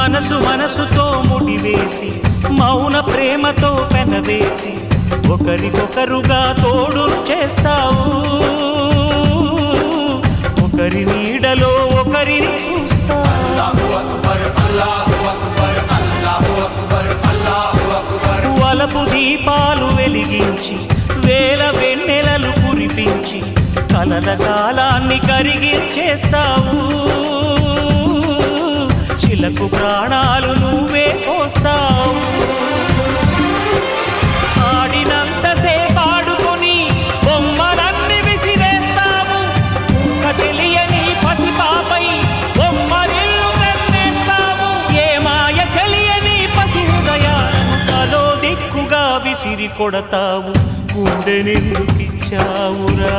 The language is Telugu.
మనసు మనసుతో ముడివేసి మౌన ప్రేమతో పెనవేసి ఒకరికొకరుగా తోడును చేస్తావు ఒకరి నీడలో ఒకరిని చూస్తావు వలపు దీపాలు వెలిగించి వేల వెన్నెలలు కురిపించి కలల కాలాన్ని కరిగించేస్తావు శిలకు ప్రాణాలు నువ్వే పోస్తావు ఆడినంతసేపు ఆడుకొని బొమ్మలన్నీ విసిరేస్తావు ఊహ తెలియని పసిపాపై బొమ్మరిల్లు వెన్నేస్తావు ఏ మాయ తెలియని పసి హృదయాలను తలో దిక్కుగా విసిరి కొడతావు గుండెనెందుకిచ్చావురా